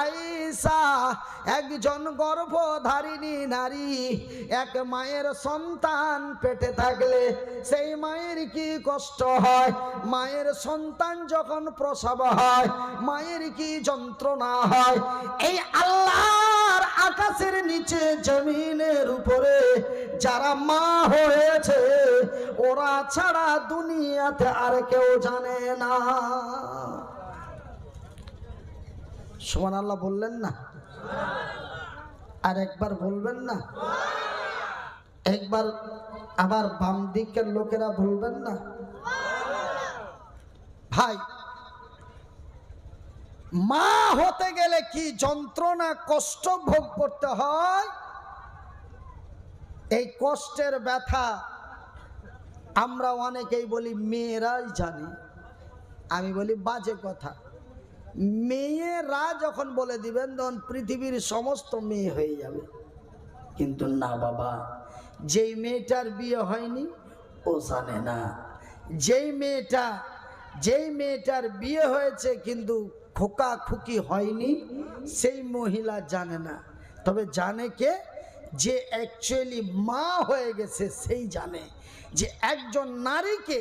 আয়েশা একজন গর্ভধারিণী নারী, এক মায়ের সন্তান পেটে থাকলে সেই মায়ের কি কষ্ট হয়, মায়ের সন্তান যখন প্রসব হয় মায়ের কি যন্ত্রণা হয়। এই আল্লাহর আকাশের নিচে জমিনের উপরে যারা মা হয়েছে ওরা ছাড়া দুনিয়াতে আর কেউ জানে না। সুবহানাল্লাহ বললেন না? আর একবার বলবেন না? একবার আবার বাম দিকের লোকেরা বলবেন না? ভাই, মা হতে গেলে কি যন্ত্রণা কষ্ট ভোগ করতে হয়, এই কষ্টের ব্যথা আমরা অনেকেই বলি মেয়েরাই জানে। আমি বলি বাজে কথা। মেয়েরা যখন বলে দিবেন তখন পৃথিবীর সমস্ত মেয়ে হয়ে যাবে। কিন্তু না বাবা, যেই মেয়েটার বিয়ে হয়নি ও জানে না। যেই মেয়েটার বিয়ে হয়েছে কিন্তু খোকা খুকি হয়নি সেই মহিলা জানে না। তবে জানে কে? যে অ্যাকচুয়ালি মা হয়ে গেছে সেই জানে যে একজন নারীকে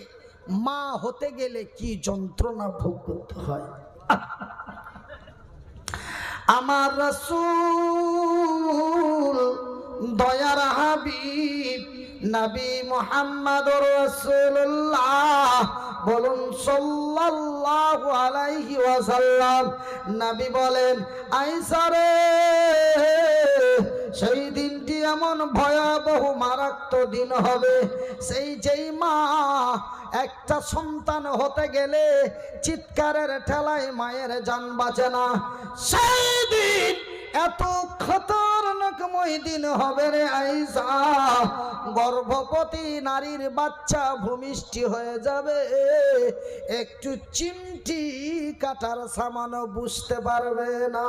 মা হতে গেলে কি যন্ত্রণা ভোগ করতে হয়। আমার রাসূল দয়ার হাবিব নবী মুহাম্মদুর রাসূলুল্লাহ বলুন সাল্লাল্লাহু আলাইহি ওয়াসাল্লাম, নবী বলেন আয়েশা রে, সেই দিনটি এমন ভয়াবহ মারাত্মক দিন হবে, যেই মা একটা সন্তান হতে গেলে চিৎকারের ঠেলায় মায়ের জান বাঁচে না। সেই দিন এত খতরনাকময় দিন হবে রে আয়েশা, গর্ভবতী নারীর বাচ্চা ভূমিষ্ঠ হয়ে যাবে, একটু চিমটি কাটার সামানও বুঝতে পারবে না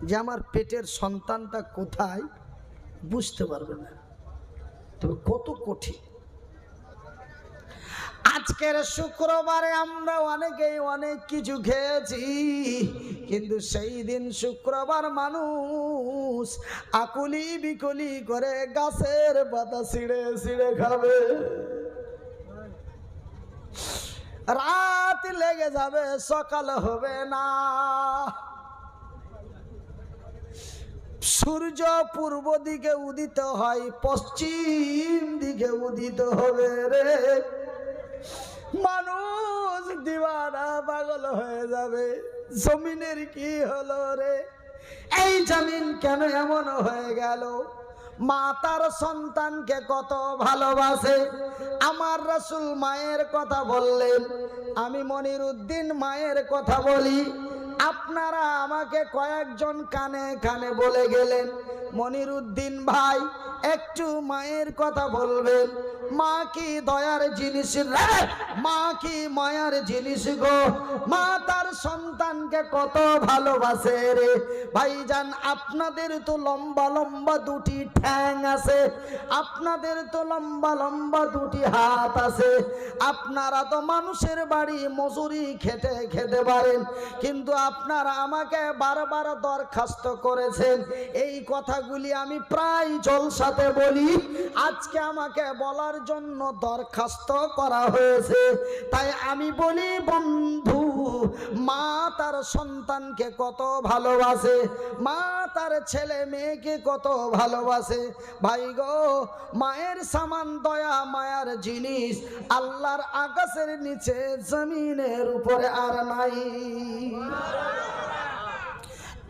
যে আমার পেটের সন্তানটা কোথায়, বুঝতে পারবে না। তবে কত কঠিন। আজকের শুক্রবারে আমরা অনেকেই অনেক কিছু খেয়েছি, কিন্তু সেই দিন শুক্রবার মানুষ আকুলি বিকুলি করে গাছের পাতা ছিঁড়ে ছিঁড়ে খাবে। রাত লেগে যাবে, সকাল হবে না। সূর্য পূর্ব দিকে উদিত হয়, পশ্চিম দিকে উদিত হবে রে। মানুষ দিওয়ানা পাগল হয়ে যাবে, জমিনের কি হলো রে, এই জমিন কেন এমন হয়ে গেল। মা তার সন্তানকে কত ভালোবাসে। আমার রাসূল মায়ের কথা বললেন, আমি মনিরউদ্দিন মায়ের কথা বলি। আপনারা আমাকে কয়েকজন কানে কানে বলে গেলেন, মনিরউদ্দিন ভাই একটু মায়ের কথা বলবেন। মা কি দয়ার জিনিস রে, মা কি মায়ার জিনিস গো। মা তার সন্তানকে কত ভালোবাসে রে ভাইজান। আপনাদের তো লম্বা লম্বা দুটি ঠ্যাং আছে, আপনাদের তো লম্বা লম্বা দুটি হাত আছে, আপনারা তো মানুষের বাড়ি মজুরি খেটে খেতে পারেন, কিন্তু আপনারা আমাকে বারবার দরখাস্ত করেছেন। এই কথাগুলি আমি প্রায় জলসাতে বলি, আজকে আমাকে বলার জন্য দরখাস্ত করা হয়েছে। তাই আমি বলি বন্ধু, মা তার সন্তানকে কত ভালোবাসে, মা তার ছেলে মেয়েকে কত ভালোবাসে। ভাই গো, মায়ের সমান দয়া মায়ার জিনিস আল্লাহর আকাশের নিচে জমিনের উপরে আর নাই।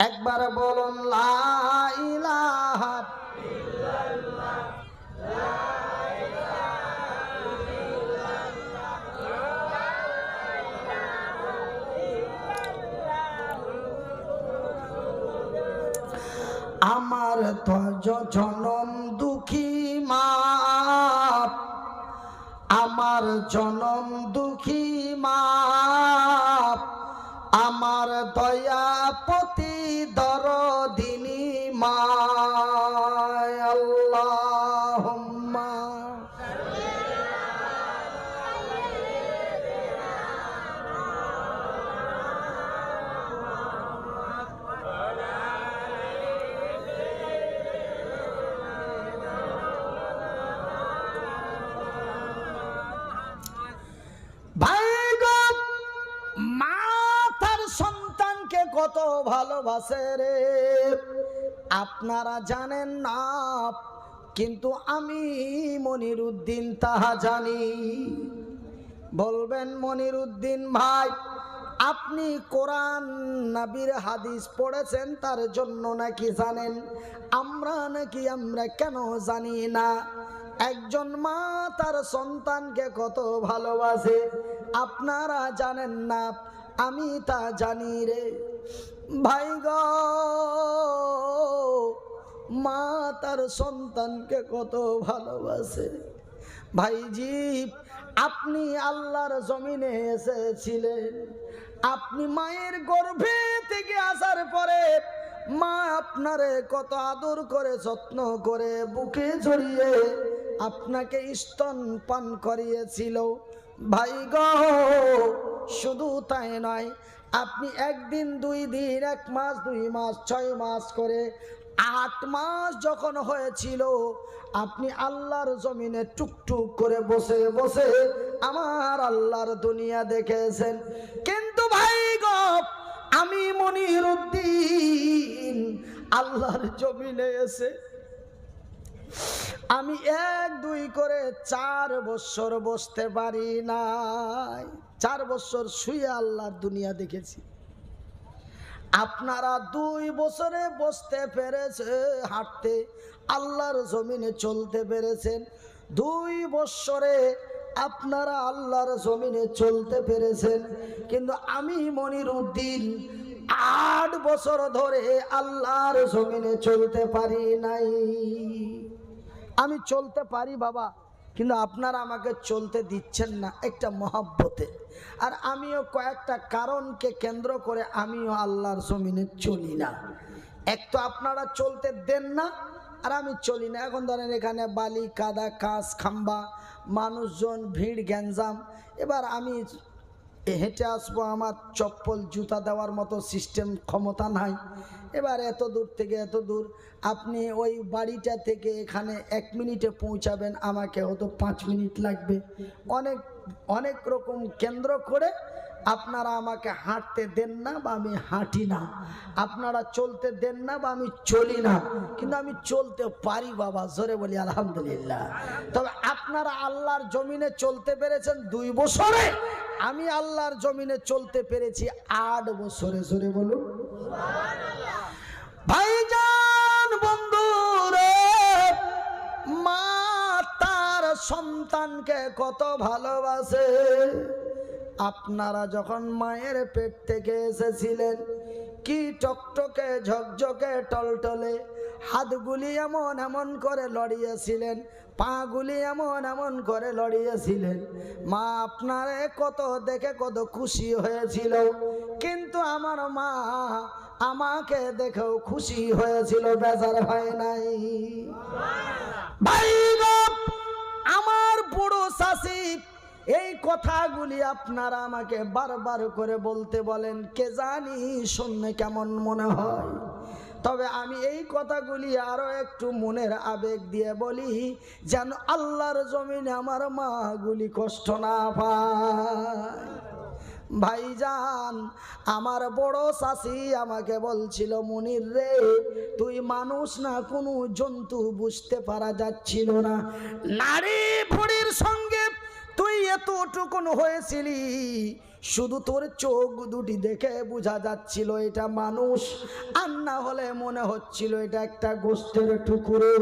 একবার বলুন লা ইলাহা ইল্লাল্লাহ, লা আমার তো জনম দুঃখী মা, আমার জনম দুঃখী মা, আমার দয়াপতি দরদিনী মা। আল্লাহুম্মা সন্তানকে কত ভালোবাসে রে, আপনারা জানেন না, কিন্তু আমি মনিরুদ্দিন তাহা জানি। বলবেন মনিরুদ্দিন ভাই, আপনি কোরআন নবীর হাদিস পড়েছেন তার জন্য নাকি জানেন? আমরা কেন জানি না? একজন মা তার সন্তানকে কত ভালোবাসে, আপনারা জানেন না, আমি তা জানি রে ভাই গো। মা তার সন্তানকে কত ভালোবাসে। ভাইজি, আপনি আল্লাহর জমিনে এসেছিলেন, আপনি মায়ের গর্ভে থেকে আসার পরে মা আপনারে কত আদর করে যত্ন করে বুকে জড়িয়ে আপনাকে স্তন পান করিয়েছিল ভাই গো। শুধু তাই নয়, আপনি একদিন, 2 দিন, 1 মাস, 2 মাস, 6 মাস করে 8 মাস যখন হয়েছিল, আপনি আল্লাহর জমিনে টুকটুক করে বসে বসে আমার আল্লাহর দুনিয়া দেখেছেন। কিন্তু ভাই গো, আমি মনিরুদ্দিন আল্লাহর জমিনে এসে আমি 1, 2 করে 4 বছর বসতে পারি নাই। 4 বছর শুয়ে আল্লাহর দুনিয়া দেখেছি। আপনারা 2 বছরে বসতে পেরেছে, হাঁটতে আল্লাহর জমিনে চলতে পেরেছেন। 2 বছরে আপনারা আল্লাহর জমিনে চলতে পেরেছেন, কিন্তু আমি মনিরুদ্দিন 8 বছর ধরে আল্লাহর জমিনে চলতে পারি নাই। আমি চলতে পারি বাবা, কিন্তু আপনারা আমাকে চলতে দিচ্ছেন না একটা মহব্বতে। আর আমিও কয়েকটা কারণকে কেন্দ্র করে আমিও আল্লাহর জমিনে চলি না। এক তো আপনারা চলতে দেন না, আর আমি চলি না। এখন ধরেন এখানে বালি, কাদা, কাঁচ, খাম্বা, মানুষজন, ভিড়, গ্যাঞ্জাম। এবার আমি হেঁটে আসবো, আমার চপ্পল জুতা দেওয়ার মতো সিস্টেম ক্ষমতা নাই। এবার এত দূর থেকে এত দূর, আপনি ওই বাড়িটা থেকে এখানে 1 মিনিটে পৌঁছাবেন, আমাকে হয়তো 5 মিনিট লাগবে। অনেক রকম কেন্দ্র করে আপনারা আমাকে হাঁটতে দেন না বা আমি হাঁটি না, আপনারা চলতে দেন না বা আমি চলি না, কিন্তু আমি চলতে পারি বাবা, জোরে বলি আলহামদুলিল্লাহ। তবে আপনারা আল্লাহর জমিনে চলতে পেরেছেন 2 বছরে, আমি আল্লাহর জমিনে চলতে পেরেছি 8 বছরে, জোরে বলুন সুবহানাল্লাহ। ভাইজান, বন্ধুরে, মা তার সন্তানকে কত ভালোবাসে। আপনারা যখন মায়ের পেট থেকে এসেছিলেন, কি টকটকে ঝকঝকে টলটলে, হাতগুলি এমন এমন করে লড়িয়েছিলেন, পাগুলি এমন এমন করে লড়িয়েছিলেন। মা আপনারে কত দেখে কত খুশি হয়েছিল, কিন্তু আমার মা আমাকে দেখেও খুশি হয়েছিল, বেজার হয় নাই। ভাই গো, আমার বুড়ো শাশি এই কথাগুলি আপনারা আমাকে বারবার করে বলতে বলেন, কে জানি শুনলে কেমন মনে হয়। তবে আমি এই কথাগুলি আরো একটু মনের আবেগ দিয়ে বলি, যেন আল্লাহর জমিনে আমার মাগুলি কষ্ট না পায়। ভাইজান, আমার বড় শাশি আমাকে বলছিল, মনির রে, তুই মানুষ না কোনো জন্তু, বুঝতে পারা যাচ্ছিল না। নারী ভুড়ির সঙ্গে তুই এতটুকুন হয়েছিলি, শুধু তোর চোখ দুটি দেখে বোঝা যাচ্ছিল এটা মানুষ, আর না হলে মনে হচ্ছিল এটা একটা গোস্তের টুকরো।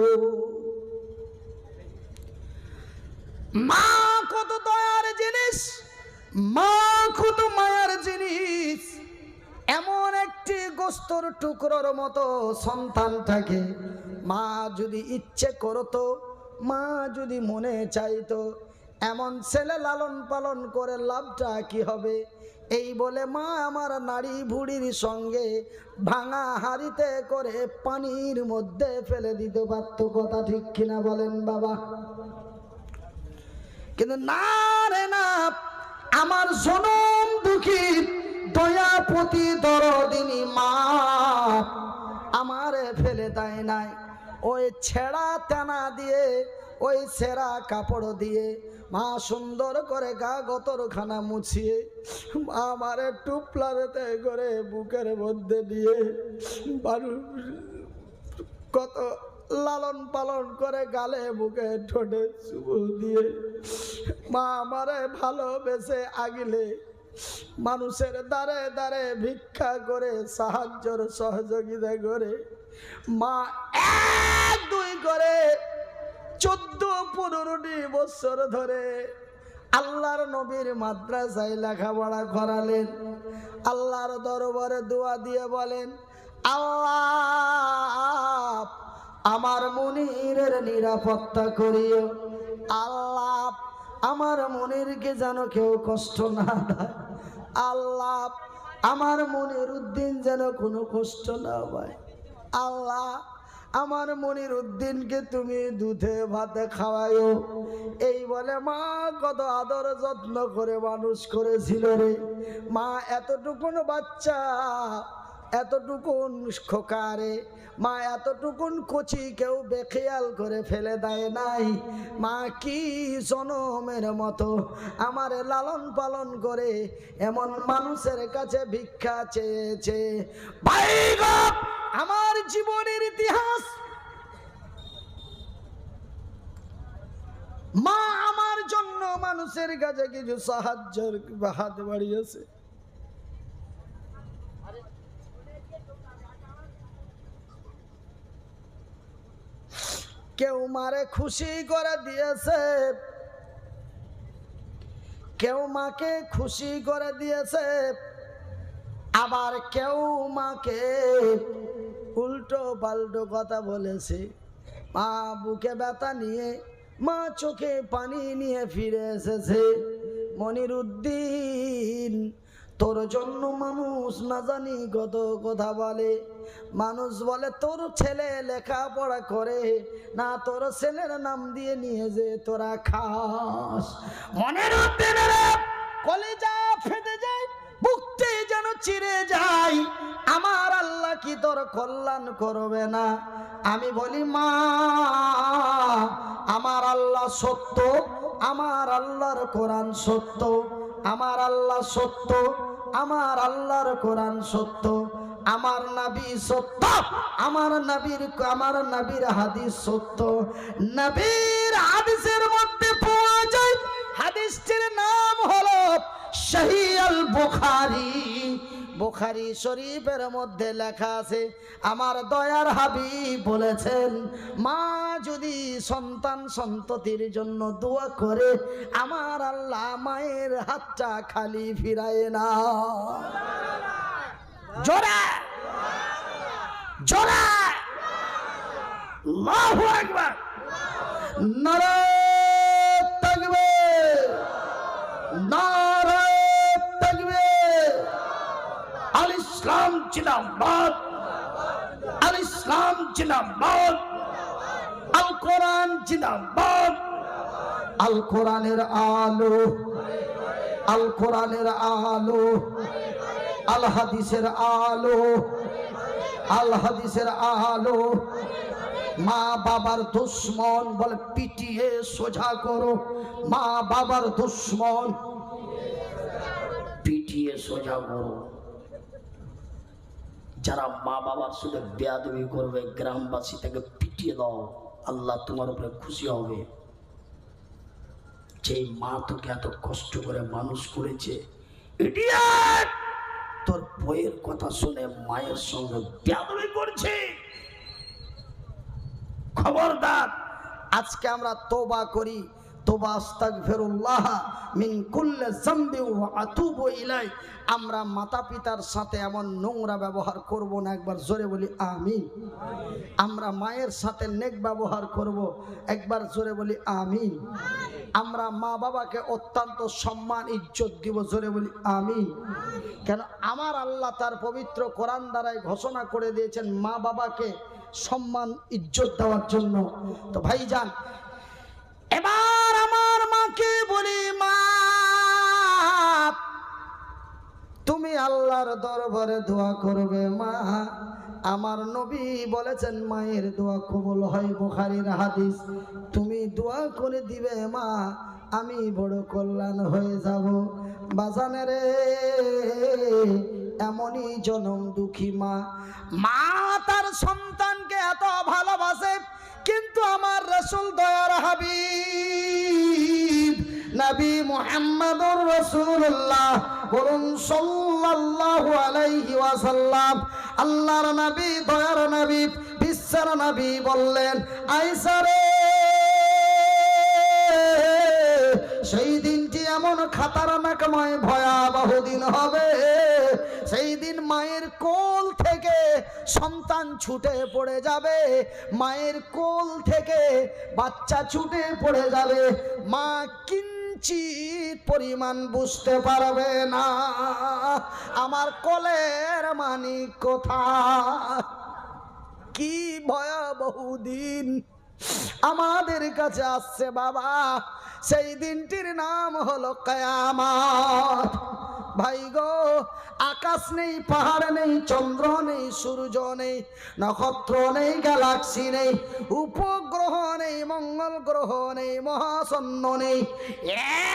মা কত দয়ার জিনিস, মা কত মায়ার জিনিস। এমন একটি গোস্তর টুকরোর মতো সন্তানটাকে মা যদি ইচ্ছে করতো, মা যদি মনে চাইতো, এমন ছেলে লালন পালন করে লাভটা কি হবে? এই বলে মা আমার নারী ভুড়ির সঙ্গে ভাঙা হাড়িতে করে পানির মধ্যে ফেলে দিতে পারত। কথা ঠিক কিনা বলেন বাবা? কিন্তু না রে না, আমার জনম দুঃখী দয়াপতি দরদিনী মা আমারে ফেলে দেয় নাই। ওই ছেঁড়া তেনা দিয়ে ওই সেরা কাপড় দিয়ে মা সুন্দর করে গা গতরখানা মুছিয়ে মা আমারে টুপলাতে করে বুকের মধ্যে দিয়ে কত লালন পালন করে গালে বুকে ঠোঁটে চুমু দিয়ে মা আমারে ভালোবেসে আগিলে মানুষের দ্বারে দ্বারে ভিক্ষা করে সাহায্যর সহযোগিতা করে মা 1-2 করে 14-15 বছর ধরে আল্লাহর নবীর মাদ্রাসায় লেখাপড়া করালেন। আল্লাহর দরবারে দোয়া দিয়ে বলেন, আল্লাহ আমার মুনিরের নিরাপত্তা করিও, আল্লাহ আমার মুনিরকে যেন কেউ কষ্ট না দেয়, আল্লাহ আমার মনির উদ্দিন যেন কোনো কষ্ট না পায়, আল্লাহ আমার মনির উদ্দিনকে তুমি দুধে ভাতে খাওয়াইও। এই বলে মা কত আদর যত্ন করে মানুষ করেছিল রে। মা এতটুকুন বাচ্চা, এতটুকুন খোকারে মা এতটুকুন কচি কেউ বেখেয়াল করে ফেলে দেয় নাই। মা কি জনমের মতো আমার লালন পালন করে এমন মানুষের কাছে ভিক্ষা চেয়েছে। ভাই গো, আমার জীবনের ইতিহাস মা আমার জন্য মানুষের কাছে কিছু সাহায্যের হাত বাড়িয়েছে। কেউ মারে খুশি করে দিয়েছে, কেউ মাকে খুশি করে দিয়েছে, আবার কেউ মাকে উল্টো পাল্টো কথা বলেছে। মা বুকে ব্যথা নিয়ে, মা চোখে পানি নিয়ে ফিরে এসেছে। মনির উদ্দিন, তোর জন্য মানুষ না জানি কত কথা বলে। মানুষ বলে তোর ছেলে লেখাপড়া করে না, তোর ছেলের নাম দিয়ে নিয়ে যে তোরা খাস। মনির উদ্দিনের কলিজা ফেটে যায়, বুকতে যেন চিরে যায়। আমার আল্লাহ কি তোর কল্যাণ করবে না? আমি বলি মা, আমার আল্লাহ সত্য, আমার আল্লাহর কোরআন সত্য, আমার আল্লাহ সত্য, আমার আল্লাহর কোরআন সত্য, আমার নবী সত্য, আমার নবীর হাদিস সত্য। নবীর হাদিসের মধ্যে পাওয়া যায়, হাদিসটির নাম হলো সহিহ আল বুখারী। বুখারী শরীফের মধ্যে লেখা আছে, আমার দয়ার হাবিব বলেছেন, মা যদি সন্তান সন্ততির জন্য দোয়া করে আমার আল্লাহ মায়ের হাতটা খালি ফিরায় না। জোরে জোরে আল্লাহু আকবার, নারে তাকবীর, নারে তাকবীর। আল ইসলাম জিন্দাবাদ, আল ইসলাম জিন্দাবাদ, আল কোরআন জিন্দাবাদ। আল কোরআনের আলো, আল কোরআনের আলো, আল হাদিসের আলো, আল হাদিসের আলো। মা বাবার দুশ্মন বলে পিটিয়ে সোজা করো, মা বাবার দুশ্মন পিটিয়ে সোজা করো। যারা মা বাবার সাথে বেয়াদবি করবে, গ্রামবাসী তাকে পিটিয়ে দাও, আল্লাহ তোমার উপরে খুশি হবে। যে মা তোকে এত কষ্ট করে মানুষ করেছে, ইডিয়েট, তোর বইয়ের কথা শুনে মায়ের সঙ্গে বেয়াদবি করছে, খবরদার। আজকে আমরা তওবা করি, তওবা আস্তাগফিরুল্লাহ মিন কুল্লি যামবি ওয়া আতুবু ইলাই। আমরা মাতা পিতার সাথে এমন নোংরা ব্যবহার করব না, একবার জোরে বলি আমিন। আমরা মায়ের সাথে নেক ব্যবহার করব, একবার জোরে বলি আমিন। আমরা মা বাবাকে অত্যন্ত সম্মান ইজ্জত দিব, জোরে বলি আমিন। কেন আমার আল্লাহ তার পবিত্র কোরআন দ্বারাই ঘোষণা করে দিয়েছেন মা বাবাকে সম্মান ইজ্জত দেওয়ার জন্য। তো ভাইজান, এবার আমার মাকে বলি, মা তুমি আল্লাহর দরবারে দোয়া করবে মা, আমার নবী বলেছেন মায়ের দোয়া কবুল হয়, বুখারীর হাদিস। তুমি দোয়া করে দিবে মা, আমি বড় কল্যাণ হয়ে যাব। বাজানে রে, এমনই জনম দুঃখী মা। মা তার সন্তানকে এত ভালোবাসে, কিন্তু আমার রাসূল দয়ার হাবিব নবী মুহাম্মদুর রাসূলুল্লাহ বলুন সাল্লাল্লাহু আলাইহি ওয়াসাল্লাম, আল্লাহর নবী দয়ার নবী বিশ্বের নবী বললেন, আয়েশা রে, সেই দিনটি এমন খাতারনাকময় ভয়াবহ দিন হবে, সেই দিন মায়ের কোল থেকে সন্তান ছুটে পড়ে যাবে, মায়ের কোল থেকে বাচ্চা ছুটে পড়ে যাবে, মা কিঞ্চিত পরিমাণ বুঝতে পারবে না আমার কোলের মানিক কোথায়। কি ভয়াবহ দিন আমাদের কাছে আসছে বাবা, সেই দিনটির নাম হলো কিয়ামত। ভাই গো, আকাশ নেই, পাহাড় নেই, চন্দ্র নেই, সূর্য নেই, নক্ষত্র নেই, গ্যালাক্সি নেই, উপগ্রহ নেই, মঙ্গল গ্রহ নেই, মহাশূন্য নেই,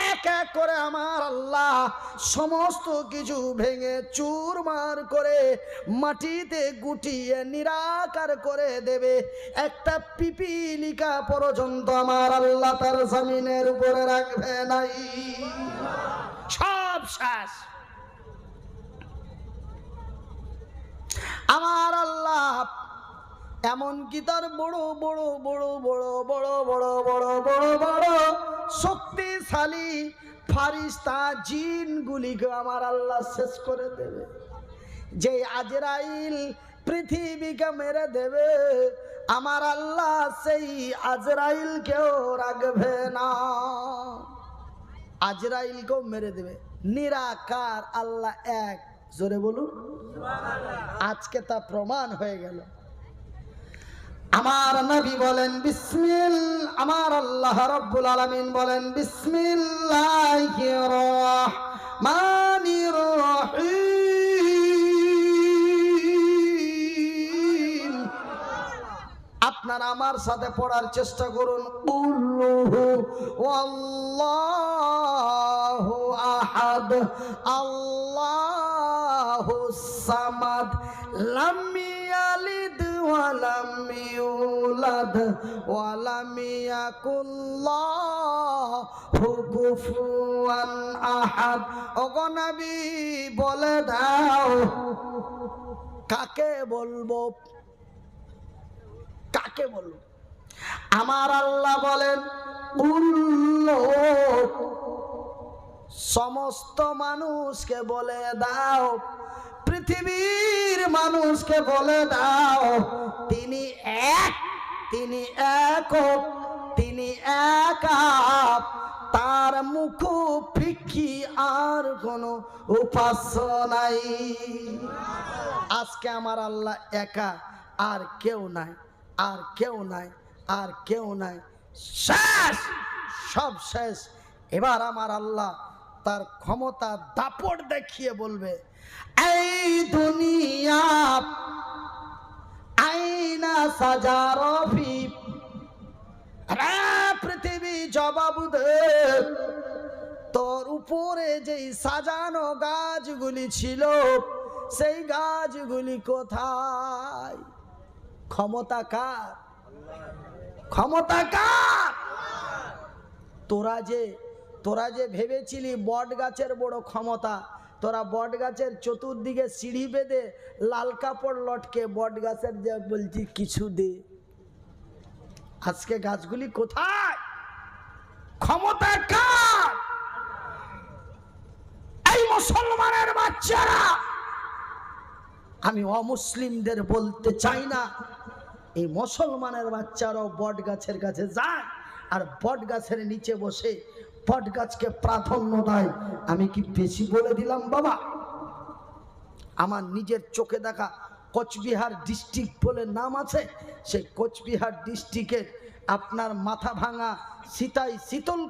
এক এক করে আমার আল্লাহ সমস্ত কিছু ভেঙে চুরমার করে মাটিতে গুটিয়ে নিরাকার করে দেবে। একটা পিপিলিকা পর্যন্ত আমার আল্লাহ তার জমিনের উপরে রাখবে নাই, সব শেষ। আমার আল্লাহ এমনকি তার বড় বড় বড় বড় বড় বড় বড় বড় বড় শক্তিশালী ফারিস্তা জিনগুলিকে আমার আল্লাহ শেষ করে দেবে। যে আজরাইল পৃথিবীকে মেরে দেবে, আমার আল্লাহ সেই আজরাইলকেও রাখবে না, আজরাইলকেও মেরে দেবে। নিরাকার আল্লাহ এক, জোরে বলুন আজকে তা প্রমাণ হয়ে গেল। আমার নবী বলেন বিসমিল্লাহ, আমার আল্লাহ রাব্বুল আলামিন বলেন বিসমিল্লাহির রহমানির রহিম। আপনারা আমার সাথে পড়ার চেষ্টা করুন, কুল্লুহু ওয়াল্লাহু আহাদ আল্লাহুস সামাদ লাম ইয়ালিদ ওয়া লাম ইউলাদ ওয়া লাম ইয়াকুল লাহু কুফুয়ান আহাদ। ওগো নবী বলে দাও, কাকে বলবো, কাকে বলবো? আমার আল্লাহ বলেন সমস্ত মানুষকে বলে দাও, পৃথিবীর মানুষকে বলে দাও, তিনি এক, তিনি একক, তিনি একা, তার মুখ ফিকি আর কোনো উপাস্য নাই। আজকে আমার আল্লাহ একা, আর কেউ নাই, আর কেউ নাই, আর কেউ নাই, শেষ, সব শেষ। এবার আমার আল্লাহ তার ক্ষমতা দাপট দেখিয়ে বলবে, এই দুনিয়া আইনা সাজারফি, পৃথিবী জবাব দে, তোর উপরে যেই সাজানো গাছগুলি ছিল সেই গাছগুলি কোথায়? ক্ষমতা কার? ক্ষমতা কার? তোরা যে ভেবেছিলি বট গাছের বড় ক্ষমতা, তোরা বট গাছের চতুর্দিকে সিঁড়ি বেঁধে লাল কাপড় লটকে বট গাছের যে বলছি কিছু দে। আজকে গাছগুলি কোথায়? ক্ষমতা কার? এই মুসলমানের বাচ্চারা, আমি অমুসলিমদের বলতে চাই না, এই মুসলমানের বাচ্চারাও বট গাছের কাছে যায় আর বট গাছের নিচে বসে বট গাছকে প্রাধান্য দেয়। আমি কি বেশি বলে দিলাম বাবা? আমার নিজের চোখে দেখা কোচবিহার ডিস্ট্রিক্ট বলে নাম আছে, সেই কোচবিহার ডিস্ট্রিক্টের আপনার মাথা ভাঙা সিতাই শীতল